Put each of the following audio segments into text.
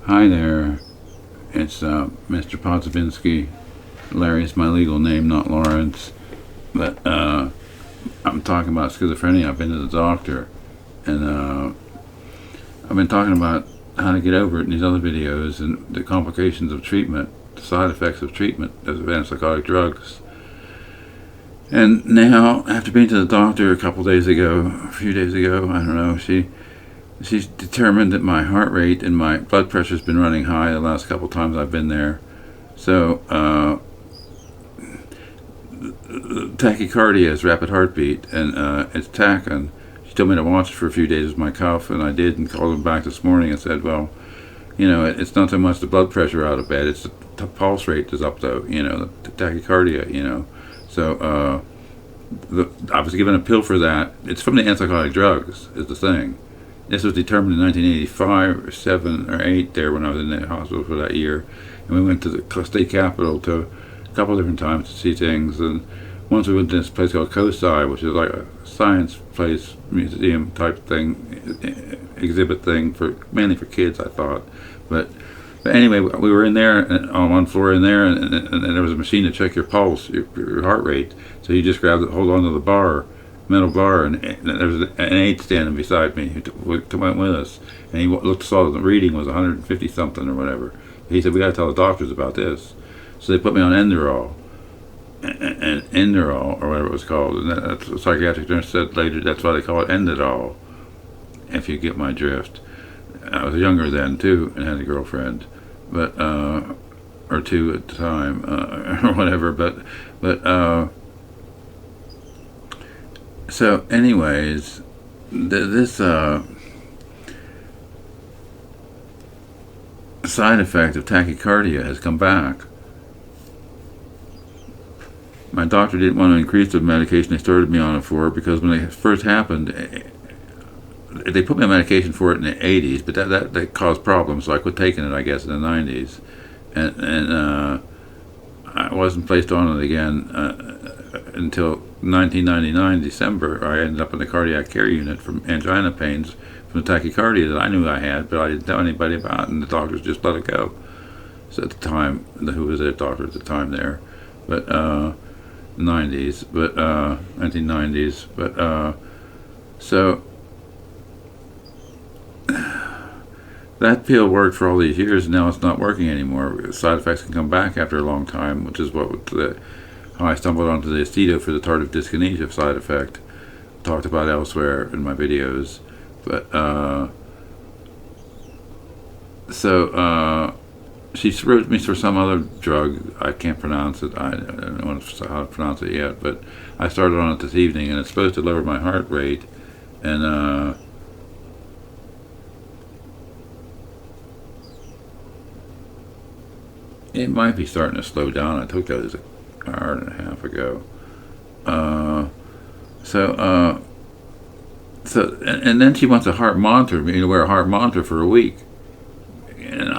Hi there, it's Mr. Podzabinsky. Larry is my legal name, not Lawrence. But I'm talking about schizophrenia. I've been to the doctor, and I've been talking about how to get over it in these other videos and the complications of treatment, the side effects of treatment of antipsychotic drugs. And now, after being to the doctor a few days ago, I don't know, she's determined that my heart rate and my blood pressure's been running high the last couple times I've been there. So, tachycardia is rapid heartbeat, and it's tachyon. She told me to watch it for a few days with my cough, and I did, and called him back this morning and said, well, it's not so much the blood pressure out of bed, it's the pulse rate is up, though, the tachycardia, So, I was given a pill for that. It's from the antipsychotic drugs, is the thing. This was determined in 1985 or 7 or 8 there when I was in the hospital for that year. And we went to the state capitol to a couple of different times to see things. And once we went to this place called COSI, which is like a science place, museum type thing, exhibit thing, mainly for kids, I thought. But anyway, we were in there, and on one floor in there, and there was a machine to check your pulse, your heart rate. So you just hold on to the metal bar, and there was an aide standing beside me who went with us, and he saw the reading was 150 something or whatever. He said, we got to tell the doctors about this. So they put me on Enderall, and Enderall, or whatever it was called, and that's a psychiatric nurse said later that's why they call it Endadol, if you get my drift. I was younger then too, and had a girlfriend, but or two at the time, or whatever. But so, anyways, this side effect of tachycardia has come back. My doctor didn't want to increase the medication they started me on it for, because when it first happened, they put me on medication for it in the 80s, but that caused problems, so I quit taking it, I guess, in the 90s. And I wasn't placed on it again until 1999, December. I ended up in the cardiac care unit from angina pains from the tachycardia that I knew I had, but I didn't tell anybody about it, and the doctors just let it go. So at the time, who was the doctor at the time there? But 90s, but 1990s. But so that pill worked for all these years, and now it's not working anymore. Side effects can come back after a long time, which is how I stumbled onto the aceto for the tardive dyskinesia side effect. Talked about elsewhere in my videos, but she wrote me for some other drug. I can't pronounce it. I don't know how to pronounce it yet, but I started on it this evening, and it's supposed to lower my heart rate, and it might be starting to slow down. I took those an hour and a half ago. And then she wants a heart monitor, me to wear a heart monitor for a week. And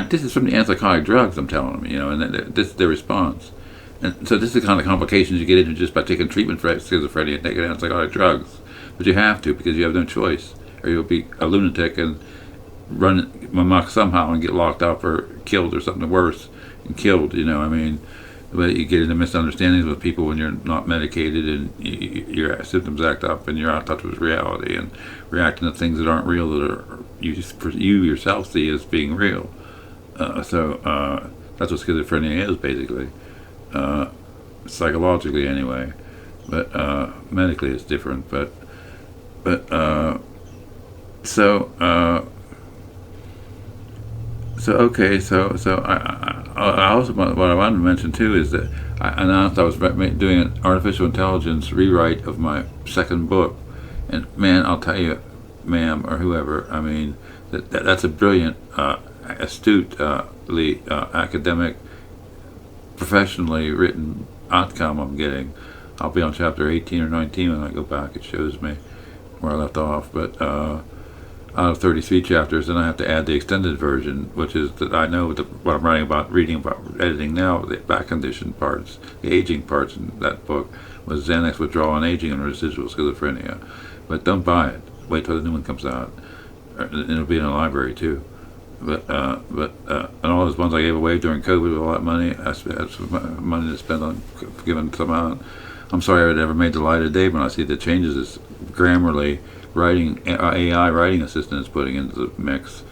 this is from the antipsychotic drugs, I'm telling them, and this is their response. And so this is the kind of complications you get into just by taking treatment for schizophrenia and taking antipsychotic drugs. But you have to, because you have no choice, or you'll be a lunatic and run amok somehow and get locked up or killed or something worse, and killed, But you get into misunderstandings with people when you're not medicated, and your symptoms act up, and you're out of touch with reality and reacting to things that aren't real, that you yourself see as being real. So that's what schizophrenia is, basically, psychologically anyway. But medically it's different. But I also, what I wanted to mention too is that I announced I was doing an artificial intelligence rewrite of my second book, and man, I'll tell you, ma'am or whoever, that's a brilliant, astutely academic, professionally written outcome I'm getting. I'll be on chapter 18 or 19 when I go back. It shows me where I left off, but out of 33 chapters, and I have to add the extended version, which is that I know what I'm reading about editing now, the back condition parts, the aging parts in that book, was Xanax withdrawal and aging and residual schizophrenia. But don't buy it. Wait till the new one comes out. It'll be in a library too. and all those ones I gave away during COVID, all that money, that's money to spend on giving some out. I'm sorry I ever made the light of day when I see the changes this Grammarly writing AI writing assistant is putting into the mix,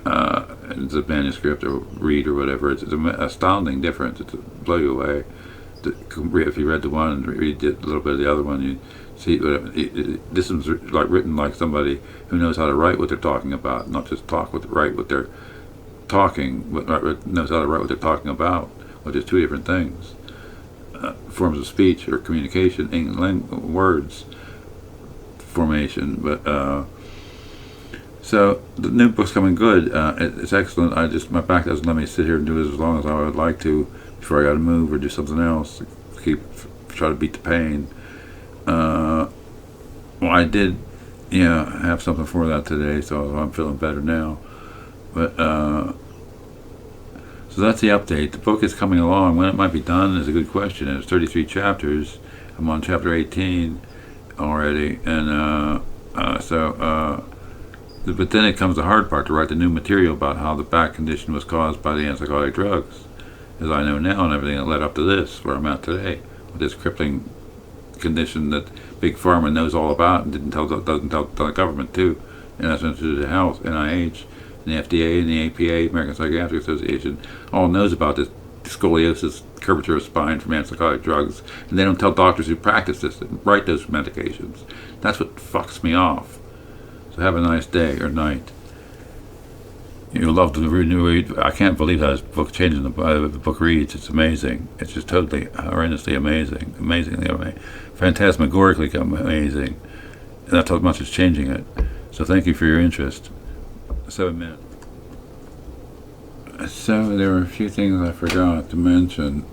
into the manuscript or read or whatever. It's an astounding difference. It's blow you away. If you read the one and read a little bit of the other one, you see this is like written like somebody who knows how to write what they're talking about, not just write what they're talking, but knows how to write what they're talking about, which is two different things. Forms of speech or communication, words formation, but so the new book's coming good. It's excellent. My back doesn't let me sit here and do it as long as I would like to before I got to move or do something else. Try to beat the pain. Well, I did, have something for that today, so I'm feeling better now. But so that's the update. The book is coming along. When it might be done is a good question. It's 33 chapters. I'm on chapter 18 already, and but then it comes the hard part to write the new material about how the back condition was caused by the antipsychotic drugs, as I know now, and everything that led up to this, where I'm at today, with this crippling condition that Big Pharma knows all about and doesn't tell the government too, and that's Institute of Health, NIH, and the FDA, and the APA, American Psychiatric Association, all knows about this scoliosis, curvature of spine from antipsychotic drugs, and they don't tell doctors who practice this and write those medications. That's what fucks me off. So have a nice day or night. You'll love the read. I can't believe how this book changes the book reads. It's amazing. It's just totally horrendously amazing. Amazingly amazing. Phantasmagorically amazing. And that's how much it's changing it. So thank you for your interest. 7 minutes. So there were a few things I forgot to mention.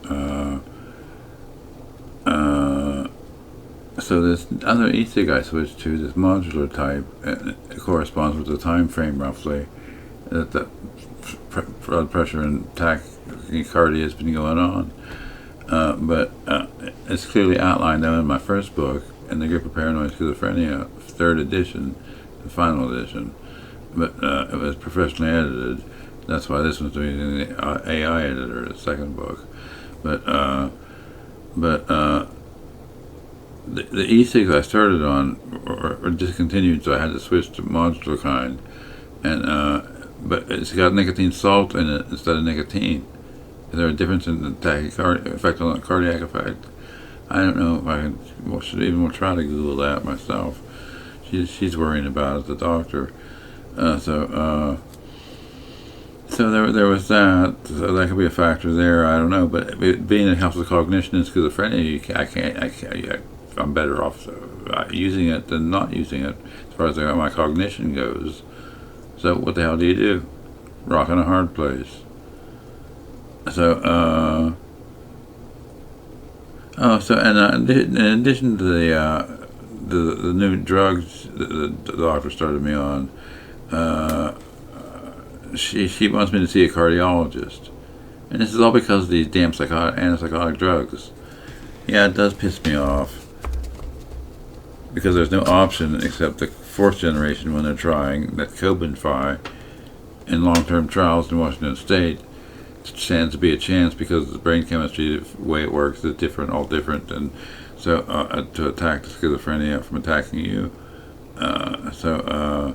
So this other e-cig I switched to, this modular type, it corresponds with the time frame roughly that the blood pressure and tachycardia has been going on. But it's clearly outlined though in my first book, in the Grip of Paranoid Schizophrenia, 3rd edition, the final edition. But it was professionally edited. That's why this one's doing the AI editor, the second book. But the e-cigs I started on were discontinued, so I had to switch to modular kind. And but it's got nicotine salt in it instead of nicotine. Is there a difference in the tachycardia effect on the cardiac effect? I don't know if I should even try to Google that myself. She's worrying about it, the doctor. So there was that. So that could be a factor there. I don't know, but being it helps with cognition and schizophrenia, I can't. I'm better off using it than not using it as far as my cognition goes. So what the hell do you do? Rock in a hard place. So in addition to the new drugs the doctor started me on, she wants me to see a cardiologist, and this is all because of these damn antipsychotic drugs. Yeah, it does piss me off because there's no option except the 4th generation when they're trying that Cobenfy in long-term trials in Washington State. It stands to be a chance because the brain chemistry, the way it works, is different, all different, and so to attack the schizophrenia from attacking you. So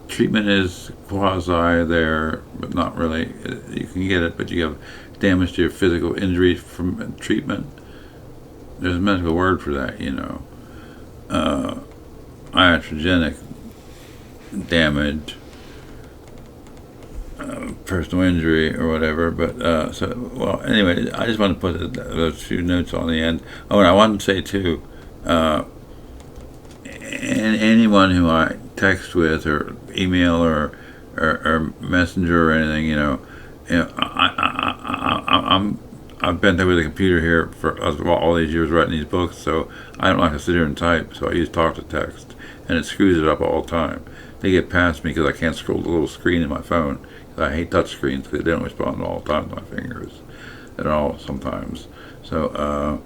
treatment is quasi there, but not really. You can get it, but you have damage to your physical injury from treatment. There's a medical word for that, iatrogenic damage, personal injury or whatever. But anyway, I just want to put those few notes on the end. Oh, and I want to say too, and anyone who I text with or email or messenger or anything, I've been there with a computer here for all these years writing these books, so I don't like to sit here and type, so I use talk to text, and it screws it up all the time. They get past me because I can't scroll the little screen in my phone. I hate touch screens because they don't respond all the time to my fingers at all sometimes. So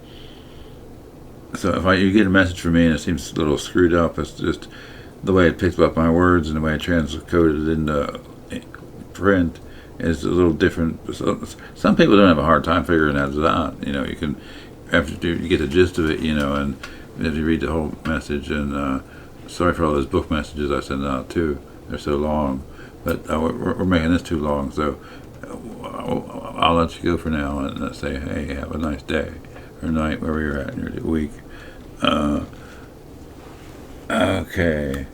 if you get a message from me and it seems a little screwed up, it's just the way it picks up my words and the way I transcode it into print is a little different. So, some people don't have a hard time figuring that out. You know, you can, after you get the gist of it, you know, and if you read the whole message. And sorry for all those book messages I send out too. They're so long, but we're making this too long, so I'll let you go for now and say, hey, have a nice day or night wherever you're at in your week. Okay.